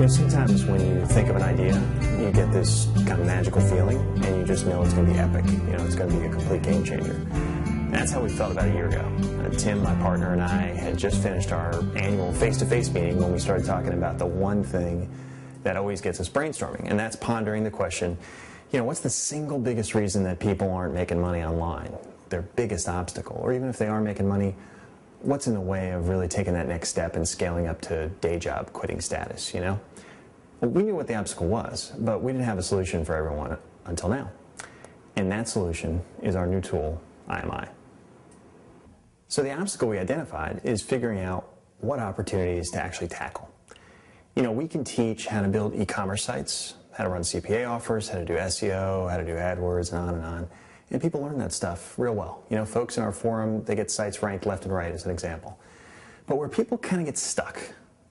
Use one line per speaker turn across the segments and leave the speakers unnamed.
Sometimes when you think of an idea, you get this kind of magical feeling, and you just know it's going to be epic. It's going to be a complete game changer. That's how we felt about a year ago. Tim, my partner, and I had just finished our annual face-to-face meeting when we started talking about the one thing that always gets us brainstorming, and that's pondering the question, what's the single biggest reason that people aren't making money online? Their biggest obstacle, or even if they are making money, what's in the way of really taking that next step and scaling up to day job quitting status, Well, we knew what the obstacle was, but we didn't have a solution for everyone until now. And that solution is our new tool, Imeye. So the obstacle we identified is figuring out what opportunities to actually tackle. We can teach how to build e-commerce sites, how to run CPA offers, how to do SEO, how to do AdWords, and on and on. And people learn that stuff real well. Folks in our forum, they get sites ranked left and right as an example. But where people kind of get stuck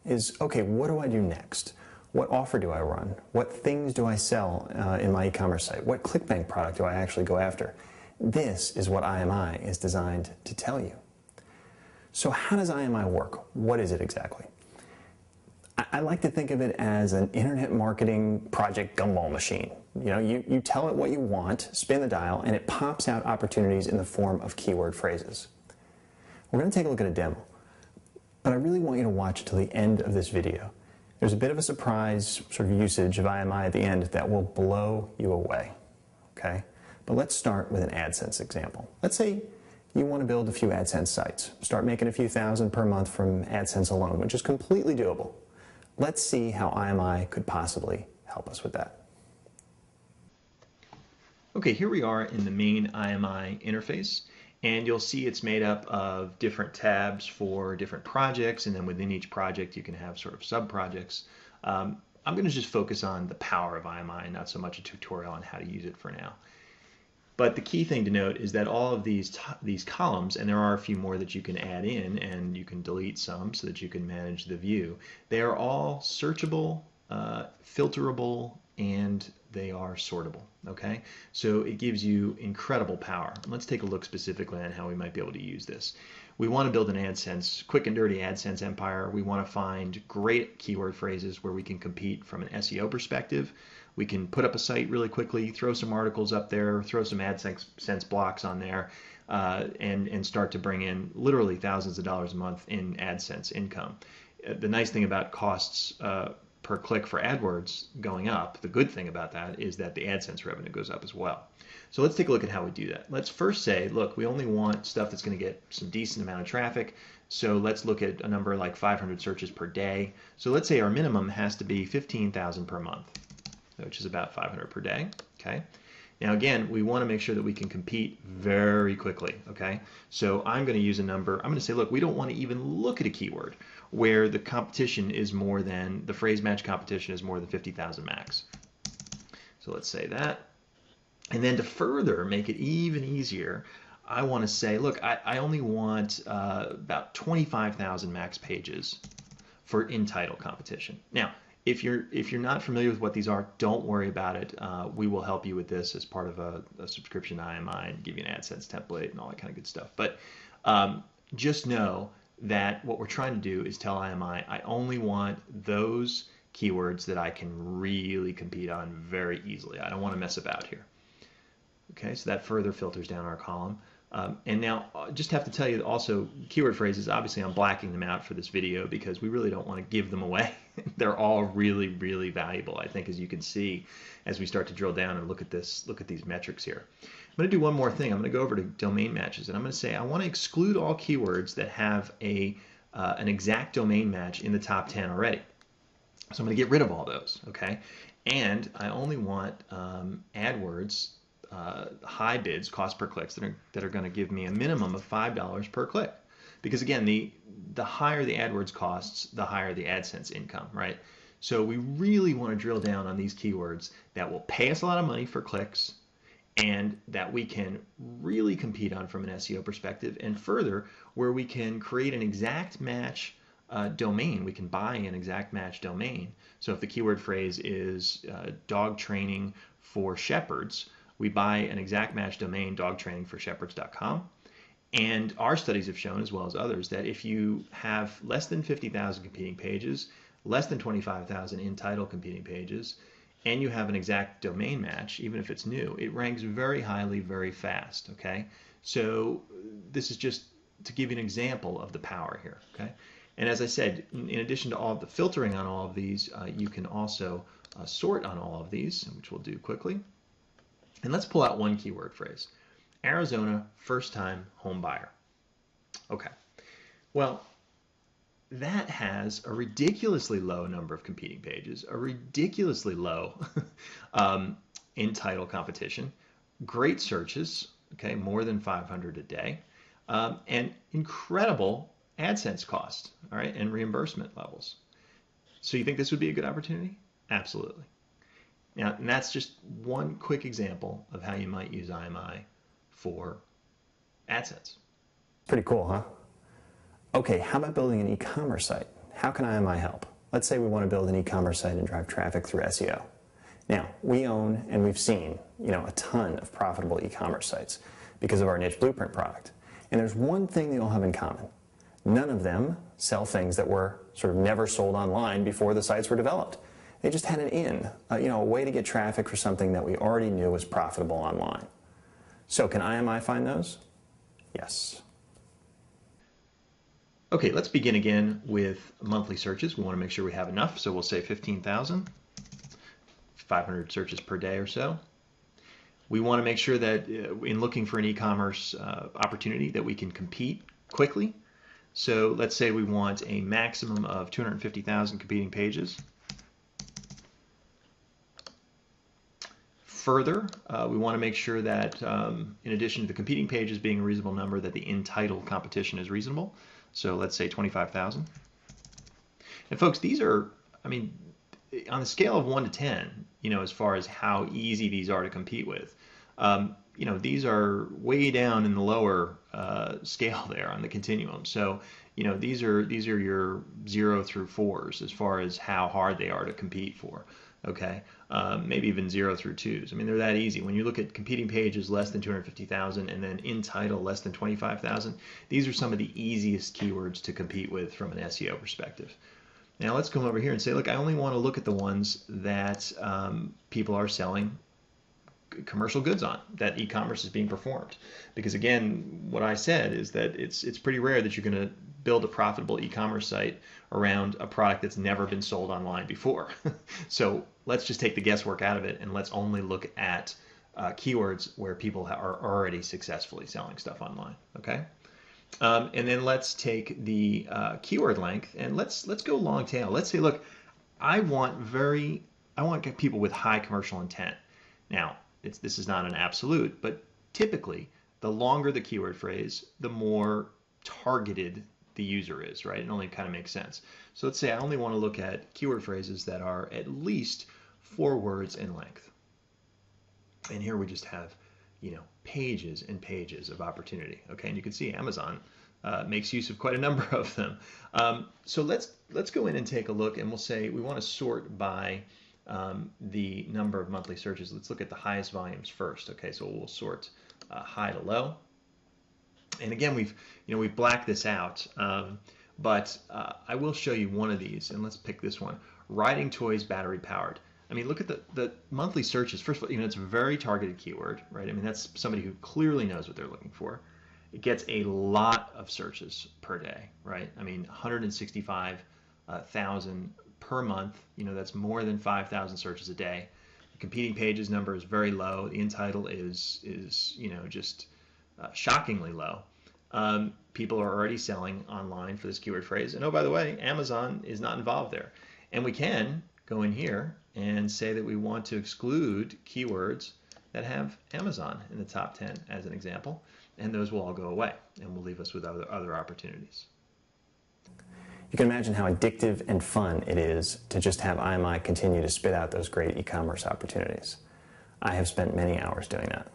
is, okay, what do I do next? What offer do I run? What things do I sell in my e-commerce site? What clickbank product do I actually go after? This is what Imeye is designed to tell you. So how does Imeye work? What is it exactly? I like to think of it as an internet marketing project gumball machine. You tell it what you want, spin the dial, and it pops out opportunities in the form of keyword phrases. We're going to take a look at a demo, but I really want you to watch till the end of this video. There's a bit of a surprise sort of usage of Imeye at the end that will blow you away, okay? But let's start with an AdSense example. Let's say you want to build a few AdSense sites, start making a few thousand per month from AdSense alone, which is completely doable. Let's see how Imeye could possibly help us with that.
Okay, here we are in the main Imeye interface, and you'll see it's made up of different tabs for different projects, and then within each project you can have sort of sub-projects. I'm going to just focus on the power of Imeye, not so much a tutorial on how to use it for now. But the key thing to note is that all of these columns, and there are a few more that you can add in, and you can delete some so that you can manage the view, they are all searchable, filterable, and they are sortable, okay? So it gives you incredible power. Let's take a look specifically on how we might be able to use this. We want to build an AdSense, quick and dirty AdSense empire. We want to find great keyword phrases where we can compete from an SEO perspective. We can put up a site really quickly, throw some articles up there, throw some AdSense blocks on there, and start to bring in literally thousands of dollars a month in AdSense income. The nice thing about costs per click for AdWords going up, the good thing about that is that the AdSense revenue goes up as well. So let's take a look at how we do that. Let's first say, look, we only want stuff that's going to get some decent amount of traffic. So let's look at a number like 500 searches per day. So let's say our minimum has to be 15,000 per month, which is about 500 per day, okay? Now again, we want to make sure that we can compete very quickly, okay? So I'm going to use a number. I'm going to say, look, we don't want to even look at a keyword where the competition is more than, the phrase match competition is more than 50,000 max. So let's say that. And then to further make it even easier, I want to say, look, I only want about 25,000 max pages for in-title competition. Now, if you're not familiar with what these are, don't worry about it. We will help you with this as part of a subscription to Imeye and give you an AdSense template and all that kind of good stuff. But just know that what we're trying to do is tell Imeye, I only want those keywords that I can really compete on very easily. I don't want to mess about here. Okay, so that further filters down our column. And now just have to tell you also, keyword phrases, obviously I'm blacking them out for this video because we really don't want to give them away. They're all really, really valuable, I think, as you can see as we start to drill down and look at these metrics here. I'm going to do one more thing. I'm going to go over to domain matches, and I'm going to say I want to exclude all keywords that have an exact domain match in the top 10 already. So I'm going to get rid of all those, okay? And I only want AdWords high bids, cost per clicks, that are going to give me a minimum of $5 per click. Because again, the higher the AdWords costs, the higher the AdSense income, right? So we really want to drill down on these keywords that will pay us a lot of money for clicks and that we can really compete on from an SEO perspective, and further, where we can create an exact match domain. We can buy an exact match domain. So if the keyword phrase is dog training for shepherds, we buy an exact match domain, dogtrainingforshepherds.com. And our studies have shown, as well as others, that if you have less than 50,000 competing pages, less than 25,000 in title competing pages, and you have an exact domain match, even if it's new, it ranks very highly, very fast, okay? So this is just to give you an example of the power here, okay? And as I said, in addition to all of the filtering on all of these, you can also sort on all of these, which we'll do quickly. And let's pull out one keyword phrase. Arizona, first-time home buyer. Okay, well, that has a ridiculously low number of competing pages, a ridiculously low in title competition, great searches, okay, more than 500 a day, and incredible AdSense cost, all right, and reimbursement levels. So you think this would be a good opportunity? Absolutely. Now, and that's just one quick example of how you might use Imeye for AdSense.
Pretty cool, huh? Okay, how about building an e-commerce site? How can Imeye help? Let's say we want to build an e-commerce site and drive traffic through SEO. Now, we own and we've seen, a ton of profitable e-commerce sites because of our niche blueprint product. And there's one thing they all have in common. None of them sell things that were sort of never sold online before the sites were developed. They just had an a way to get traffic for something that we already knew was profitable online. So can Imeye find those? Yes.
Okay, let's begin again with monthly searches. We want to make sure we have enough, so we'll say 15,000, 500 searches per day or so. We want to make sure that in looking for an e-commerce opportunity that we can compete quickly. So let's say we want a maximum of 250,000 competing pages. Further, we want to make sure that in addition to the competing pages being a reasonable number, that the in-title competition is reasonable. So let's say 25,000. And folks, these are, on a scale of 1 to 10, as far as how easy these are to compete with, these are way down in the lower scale there on the continuum. So, these are your 0 through 4s as far as how hard they are to compete for. Okay, maybe even 0 through 2s. They're that easy. When you look at competing pages less than 250,000 and then in title less than 25,000, these are some of the easiest keywords to compete with from an SEO perspective. Now let's come over here and say, look, I only want to look at the ones that people are selling commercial goods on, that e-commerce is being performed. Because again, what I said is that it's pretty rare that you're going to build a profitable e-commerce site around a product that's never been sold online before. So let's just take the guesswork out of it and let's only look at keywords where people are already successfully selling stuff online. Okay, and then let's take the keyword length and let's go long tail. Let's say, look, I want people with high commercial intent. Now, this is not an absolute, but typically the longer the keyword phrase, the more targeted the user is, right? It only kind of makes sense. So let's say I only want to look at keyword phrases that are at least 4 words in length. And here we just have, pages and pages of opportunity. Okay, and you can see Amazon makes use of quite a number of them. So let's go in and take a look, and we'll say we want to sort by the number of monthly searches. Let's look at the highest volumes first. Okay, so we'll sort high to low. And again, we've blacked this out, but I will show you one of these, and let's pick this one: riding toys battery powered. Look at the monthly searches. First of all, it's a very targeted keyword, right? That's somebody who clearly knows what they're looking for. It gets a lot of searches per day, right? 165,000 per month. That's more than 5,000 searches a day. The competing pages number is very low. The in title is just shockingly low. People are already selling online for this keyword phrase. And oh, by the way, Amazon is not involved there. And we can go in here and say that we want to exclude keywords that have Amazon in the top 10 as an example. And those will all go away and will leave us with other opportunities.
You can imagine how addictive and fun it is to just have Imeye continue to spit out those great e-commerce opportunities. I have spent many hours doing that.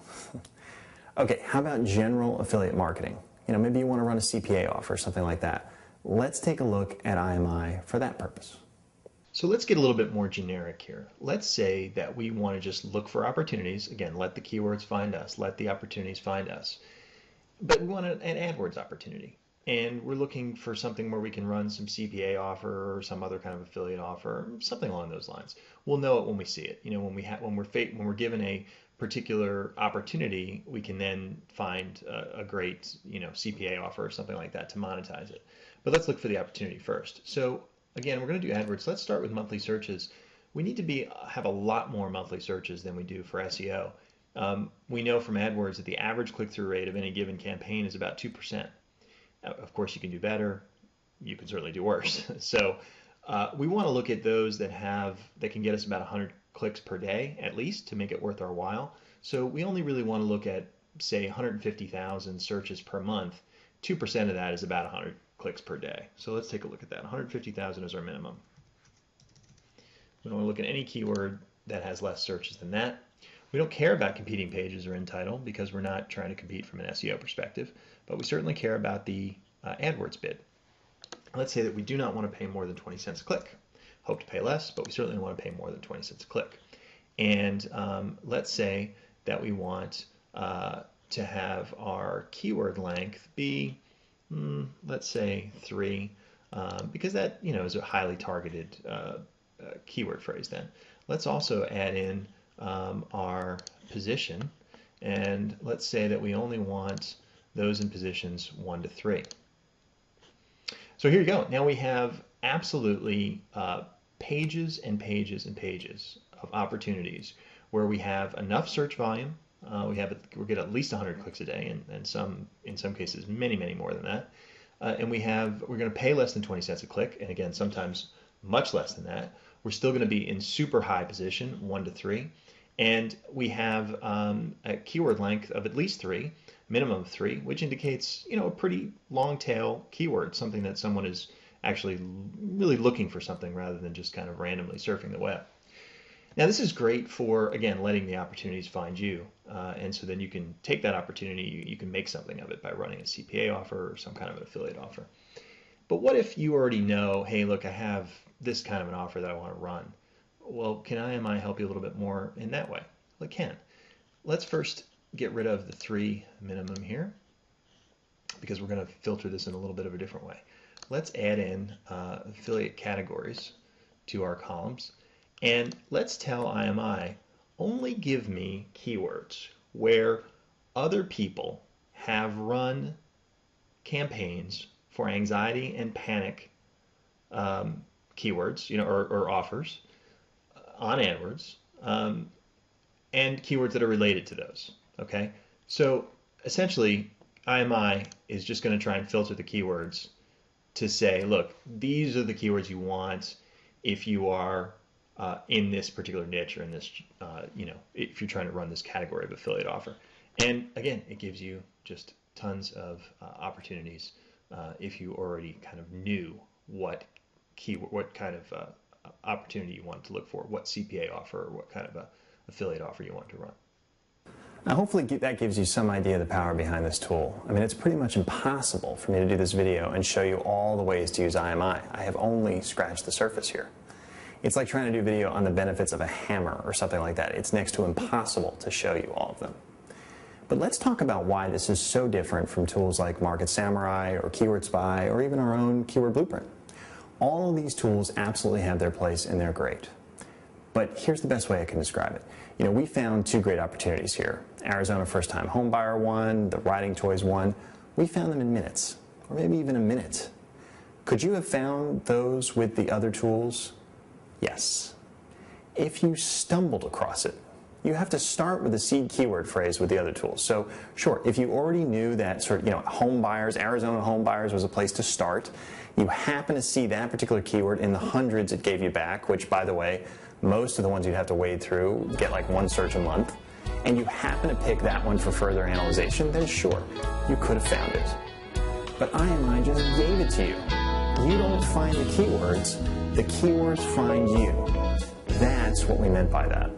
Okay, how about general affiliate marketing? Maybe you want to run a CPA offer or something like that. Let's take a look at Imeye for that purpose.
So let's get a little bit more generic here. Let's say that we want to just look for opportunities. Again, let the keywords find us, let the opportunities find us. But we want an AdWords opportunity. and we're looking for something where we can run some CPA offer or some other kind of affiliate offer, something along those lines. We'll know it when we see it. You know, when we're given a particular opportunity, we can then find a great, you know, CPA offer or something like that to monetize it. But let's look for the opportunity first. So again, we're going to do AdWords. Let's start with monthly searches. We need to have a lot more monthly searches than we do for SEO. We know from AdWords that the average click-through rate of any given campaign is about 2%. Of course, you can do better. You can certainly do worse. So we want to look at those that can get us about 100 clicks per day at least to make it worth our while. So we only really want to look at, say, 150,000 searches per month. 2% of that is about 100 clicks per day. So let's take a look at that. 150,000 is our minimum. We don't want to look at any keyword that has less searches than that. We don't care about competing pages or in title because we're not trying to compete from an SEO perspective, but we certainly care about the AdWords bid. Let's say that we do not want to pay more than 20 cents a click. Hope to pay less, but we certainly want to pay more than 20 cents a click. And let's say that we want to have our keyword length be, let's say 3, because that, you know, is a highly targeted keyword phrase then. Let's also add in our position, and let's say that we only want those in positions 1 to 3. So here you go. Now we have absolutely pages and pages and pages of opportunities where we have enough search volume. We get at least 100 clicks a day, and in some cases many more than that. And we're going to pay less than 20 cents a click, and again sometimes much less than that. We're still going to be in super high position, 1 to 3. And we have a keyword length of at least 3, minimum of 3, which indicates, you know, a pretty long tail keyword, something that someone is actually really looking for something rather than just kind of randomly surfing the web. Now this is great for, again, letting the opportunities find you. And so then you can take that opportunity, you can make something of it by running a CPA offer or some kind of an affiliate offer. But what if you already know, hey, look, I have this kind of an offer that I want to run. Well, can Imeye help you a little bit more in that way? Well, it can. Let's first get rid of the 3 minimum here because we're going to filter this in a little bit of a different way. Let's add in affiliate categories to our columns, and let's tell Imeye, only give me keywords where other people have run campaigns for anxiety and panic keywords, you know, or offers on AdWords, and keywords that are related to those. Okay, so essentially, Imeye is just going to try and filter the keywords to say, look, these are the keywords you want if you are in this particular niche or in this, you know, if you're trying to run this category of affiliate offer. And again, it gives you just tons of opportunities if you already kind of knew what kind of opportunity you wanted to look for, what CPA offer or what kind of affiliate offer you want to run.
Now hopefully that gives you some idea of the power behind this tool. I mean, it's pretty much impossible for me to do this video and show you all the ways to use Imeye. I have only scratched the surface here. It's like trying to do video on the benefits of a hammer or something like that. It's next to impossible to show you all of them. But let's talk about why this is so different from tools like Market Samurai or Keyword Spy or even our own Keyword Blueprint. All of these tools absolutely have their place and they're great. But here's the best way I can describe it. You know, we found 2 great opportunities here. Arizona first-time homebuyer one, the riding toys one. We found them in minutes, or maybe even a minute. Could you have found those with the other tools? Yes. If you stumbled across it, you have to start with the seed keyword phrase with the other tools. So sure, if you already knew that sort of, you know, home buyers, Arizona home buyers was a place to start, you happen to see that particular keyword in the hundreds it gave you back, which by the way, most of the ones you'd have to wade through get like 1 search a month, and you happen to pick that one for further analyzation, then sure, you could have found it. But Imeye just gave it to you. You don't find the keywords find you. That's what we meant by that.